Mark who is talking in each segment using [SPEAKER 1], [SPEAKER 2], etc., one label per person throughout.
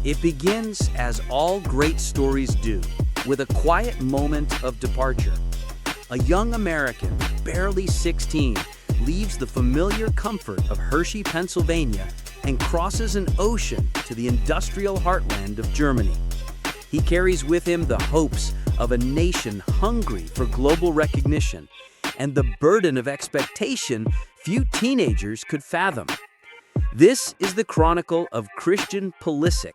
[SPEAKER 1] It begins, as all great stories do, with a quiet moment of departure. A young American, barely 16, leaves the familiar comfort of Hershey, Pennsylvania, and crosses an ocean to the industrial heartland of Germany. He carries with him the hopes of a nation hungry for global recognition and the burden of expectation few teenagers could fathom. This is the chronicle of Christian Pulisic,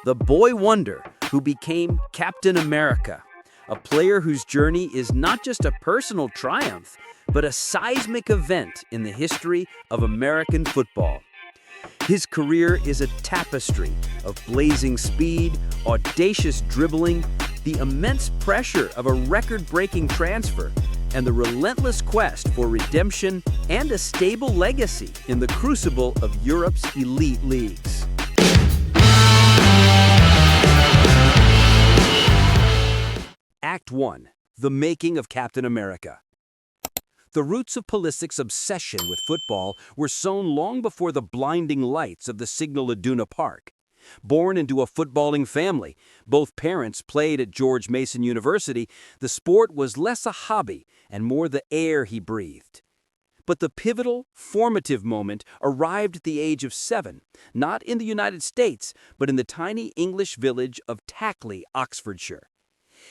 [SPEAKER 1] the boy wonder who became Captain America, a player whose journey is not just a personal triumph, but a seismic event in the history of American football. His career is a tapestry of blazing speed, audacious dribbling, the immense pressure of a record-breaking transfer, and the relentless quest for redemption and a stable legacy in the crucible of Europe's elite leagues. Act 1. The Making of Captain America. The roots of Pulisic's obsession with football were sown long before the blinding lights of the Signal Iduna Park. Born into a footballing family, both parents played at George Mason University, the sport was less a hobby and more the air he breathed. But the pivotal, formative moment arrived at the age of 7, not in the United States, but in the tiny English village of Tackley, Oxfordshire.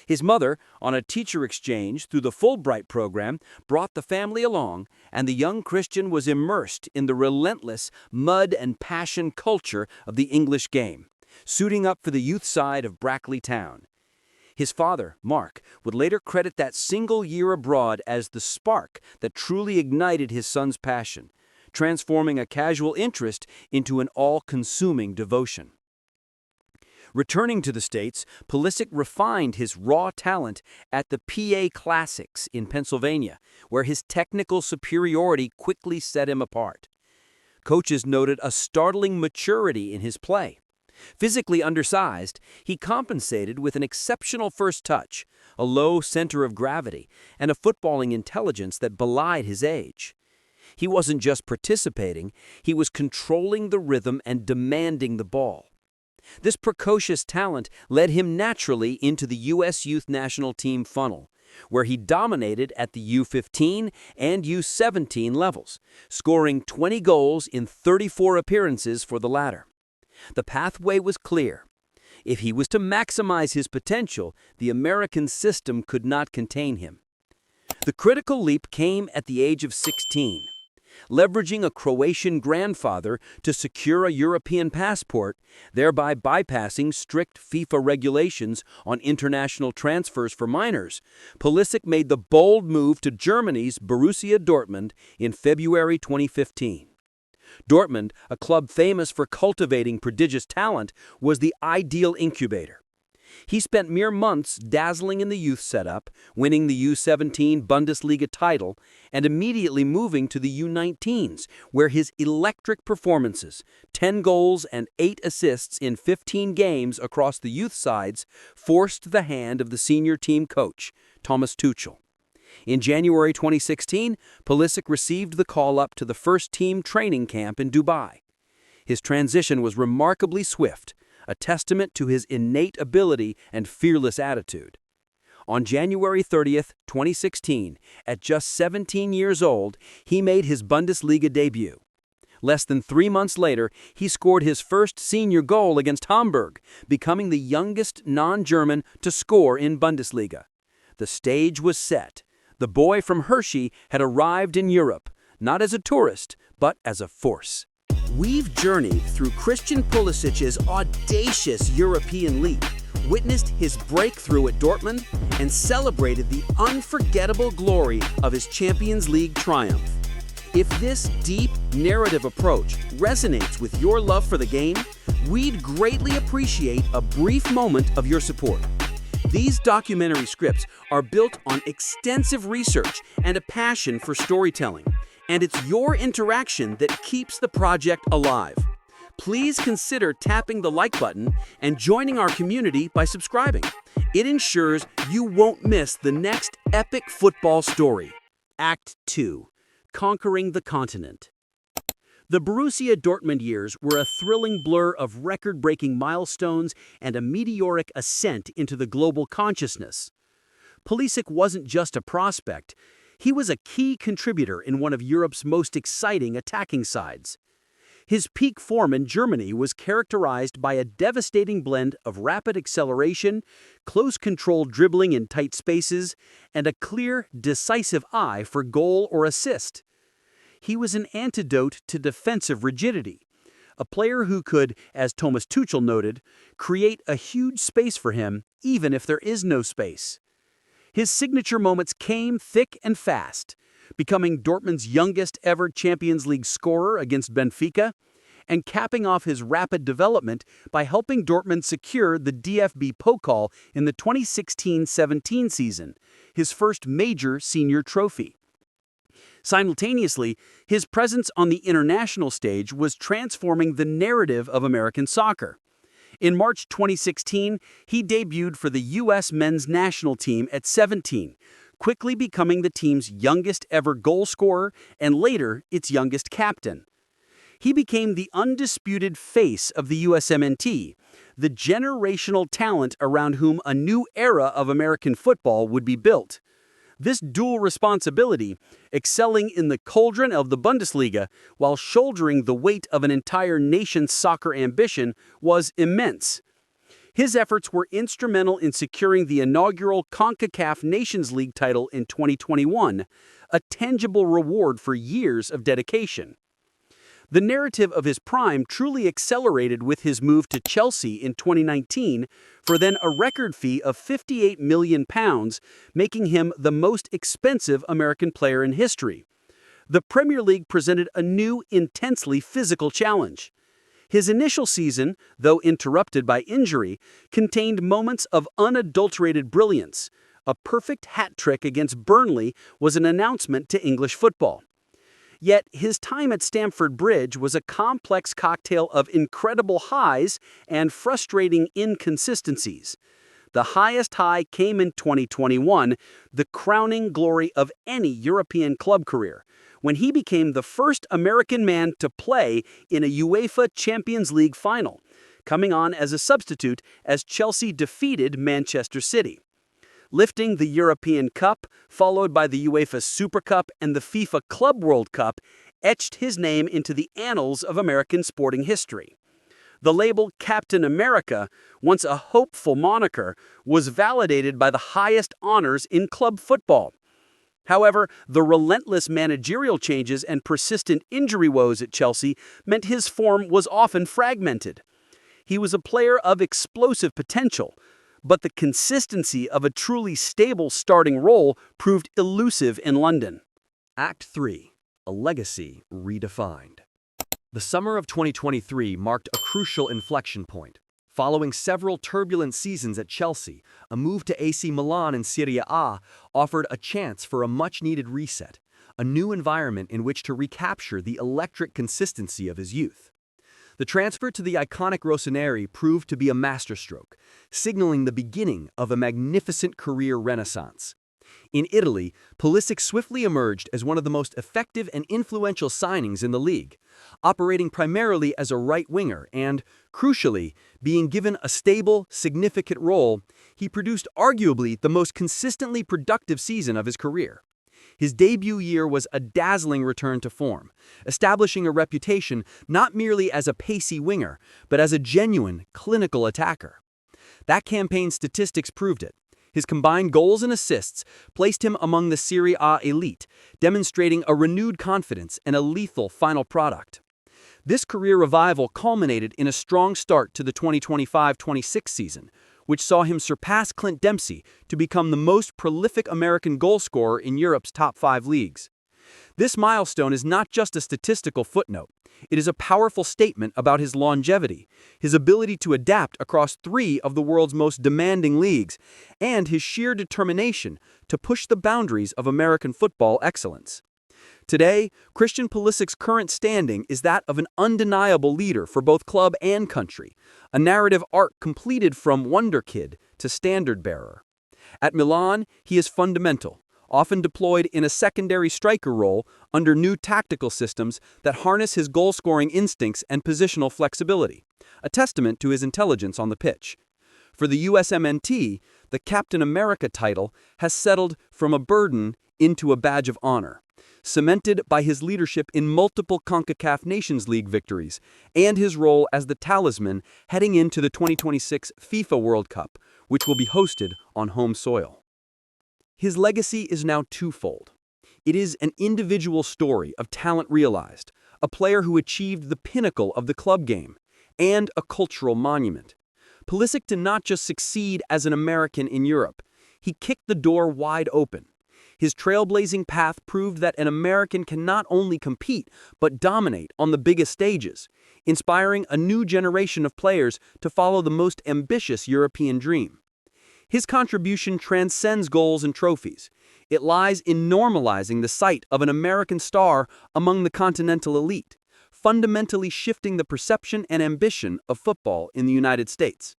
[SPEAKER 1] His mother, on a teacher exchange through the Fulbright program, brought the family along, and the young Christian was immersed in the relentless mud and passion culture of the English game, suiting up for the youth side of Brackley Town. His father, Mark, would later credit that single year abroad as the spark that truly ignited his son's passion, transforming a casual interest into an all-consuming devotion. Returning to the States, Pulisic refined his raw talent at the PA Classics in Pennsylvania, where his technical superiority quickly set him apart. Coaches noted a startling maturity in his play. Physically undersized, he compensated with an exceptional first touch, a low center of gravity, and a footballing intelligence that belied his age. He wasn't just participating, he was controlling the rhythm and demanding the ball. This precocious talent led him naturally into the U.S. Youth National Team funnel, where he dominated at the U15 and U17 levels, scoring 20 goals in 34 appearances for the latter. The pathway was clear. If he was to maximize his potential, the American system could not contain him. The critical leap came at the age of 16. Leveraging a Croatian grandfather to secure a European passport, thereby bypassing strict FIFA regulations on international transfers for minors, Pulisic made the bold move to Germany's Borussia Dortmund in February 2015. Dortmund, a club famous for cultivating prodigious talent, was the ideal incubator. He spent mere months dazzling in the youth setup, winning the U17 Bundesliga title, and immediately moving to the U19s, where his electric performances, 10 goals and 8 assists in 15 games across the youth sides, forced the hand of the senior team coach, Thomas Tuchel. In January 2016, Pulisic received the call-up to the first-team training camp in Dubai. His transition was remarkably swift, a testament to his innate ability and fearless attitude. On January 30th, 2016, at just 17 years old, he made his Bundesliga debut. Less than 3 months later, he scored his first senior goal against Hamburg, becoming the youngest non-German to score in Bundesliga. The stage was set. The boy from Hershey had arrived in Europe, not as a tourist, but as a force. We've journeyed through Christian Pulisic's audacious European leap, witnessed his breakthrough at Dortmund, and celebrated the unforgettable glory of his Champions League triumph. If this deep narrative approach resonates with your love for the game, we'd greatly appreciate a brief moment of your support. These documentary scripts are built on extensive research and a passion for storytelling, and it's your interaction that keeps the project alive. Please consider tapping the like button and joining our community by subscribing. It ensures you won't miss the next epic football story. Act 2. Conquering the Continent. The Borussia Dortmund years were a thrilling blur of record-breaking milestones and a meteoric ascent into the global consciousness. Pulisic wasn't just a prospect, he was a key contributor in one of Europe's most exciting attacking sides. His peak form in Germany was characterized by a devastating blend of rapid acceleration, close-controlled dribbling in tight spaces, and a clear, decisive eye for goal or assist. He was an antidote to defensive rigidity, a player who could, as Thomas Tuchel noted, create a huge space for him even if there is no space. His signature moments came thick and fast, becoming Dortmund's youngest ever Champions League scorer against Benfica, and capping off his rapid development by helping Dortmund secure the DFB Pokal in the 2016-17 season, his first major senior trophy. Simultaneously, his presence on the international stage was transforming the narrative of American soccer. In March 2016, he debuted for the U.S. men's national team at 17, quickly becoming the team's youngest ever goal scorer and later its youngest captain. He became the undisputed face of the USMNT, the generational talent around whom a new era of American football would be built. This dual responsibility, excelling in the cauldron of the Bundesliga while shouldering the weight of an entire nation's soccer ambition, was immense. His efforts were instrumental in securing the inaugural CONCACAF Nations League title in 2021, a tangible reward for years of dedication. The narrative of his prime truly accelerated with his move to Chelsea in 2019 for then a record fee of £58 million, making him the most expensive American player in history. The Premier League presented a new, intensely physical challenge. His initial season, though interrupted by injury, contained moments of unadulterated brilliance. A perfect hat trick against Burnley was an announcement to English football. Yet his time at Stamford Bridge was a complex cocktail of incredible highs and frustrating inconsistencies. The highest high came in 2021, the crowning glory of any European club career, when he became the first American man to play in a UEFA Champions League final, coming on as a substitute as Chelsea defeated Manchester City. Lifting the European Cup, followed by the UEFA Super Cup and the FIFA Club World Cup, etched his name into the annals of American sporting history. The label Captain America, once a hopeful moniker, was validated by the highest honors in club football. However, the relentless managerial changes and persistent injury woes at Chelsea meant his form was often fragmented. He was a player of explosive potential, but the consistency of a truly stable starting role proved elusive in London.
[SPEAKER 2] Act 3. A legacy redefined. The summer of 2023 marked a crucial inflection point. Following several turbulent seasons at Chelsea, a move to AC Milan in Serie A offered a chance for a much-needed reset, a new environment in which to recapture the electric consistency of his youth. The transfer to the iconic Rossoneri proved to be a masterstroke, signaling the beginning of a magnificent career renaissance. In Italy, Pulisic swiftly emerged as one of the most effective and influential signings in the league, operating primarily as a right winger and, crucially, being given a stable, significant role. He produced arguably the most consistently productive season of his career. His debut year was a dazzling return to form, establishing a reputation not merely as a pacey winger, but as a genuine, clinical attacker. That campaign's statistics proved it. His combined goals and assists placed him among the Serie A elite, demonstrating a renewed confidence and a lethal final product. This career revival culminated in a strong start to the 2025-26 season, which saw him surpass Clint Dempsey to become the most prolific American goalscorer in Europe's top 5 leagues. This milestone is not just a statistical footnote. It is a powerful statement about his longevity, his ability to adapt across 3 of the world's most demanding leagues, and his sheer determination to push the boundaries of American football excellence. Today, Christian Pulisic's current standing is that of an undeniable leader for both club and country, a narrative arc completed from wonder kid to standard bearer. At Milan, he is fundamental, often deployed in a secondary striker role under new tactical systems that harness his goal-scoring instincts and positional flexibility, a testament to his intelligence on the pitch. For the USMNT, the Captain America title has settled from a burden into a badge of honor, cemented by his leadership in multiple CONCACAF Nations League victories and his role as the talisman heading into the 2026 FIFA World Cup, which will be hosted on home soil. His legacy is now twofold. It is an individual story of talent realized, a player who achieved the pinnacle of the club game, and a cultural monument. Pulisic did not just succeed as an American in Europe, he kicked the door wide open. His trailblazing path proved that an American can not only compete, but dominate on the biggest stages, inspiring a new generation of players to follow the most ambitious European dream. His contribution transcends goals and trophies. It lies in normalizing the sight of an American star among the continental elite, fundamentally shifting the perception and ambition of football in the United States.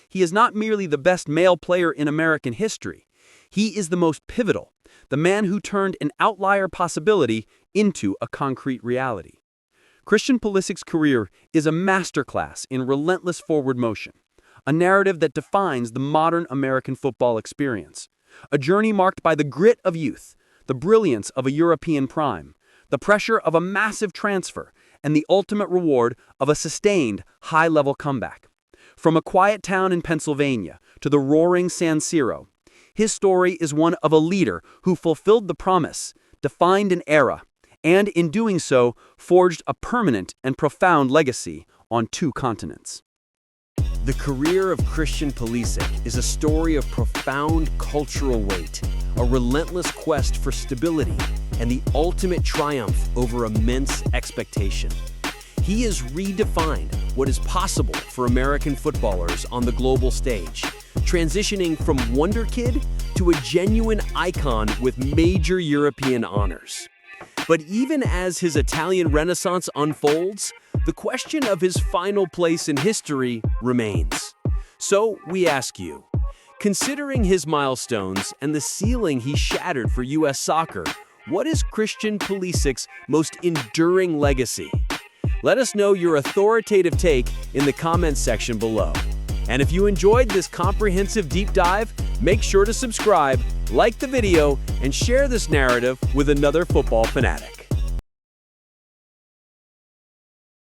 [SPEAKER 2] He is not merely the best male player in American history. He is the most pivotal, the man who turned an outlier possibility into a concrete reality. Christian Pulisic's career is a masterclass in relentless forward motion, a narrative that defines the modern American football experience. A journey marked by the grit of youth, the brilliance of a European prime, the pressure of a massive transfer, and the ultimate reward of a sustained, high-level comeback. From a quiet town in Pennsylvania to the roaring San Siro, his story is one of a leader who fulfilled the promise, defined an era, and in doing so, forged a permanent and profound legacy on two continents.
[SPEAKER 1] The career of Christian Pulisic is a story of profound cultural weight, a relentless quest for stability, and the ultimate triumph over immense expectation. He has redefined what is possible for American footballers on the global stage, transitioning from wonder kid to a genuine icon with major European honors. But even as his Italian renaissance unfolds, the question of his final place in history remains. So we ask you, considering his milestones and the ceiling he shattered for U.S. soccer, what is Christian Pulisic's most enduring legacy? Let us know your authoritative take in the comments section below. And if you enjoyed this comprehensive deep dive, make sure to subscribe, like the video, and share this narrative with another football fanatic.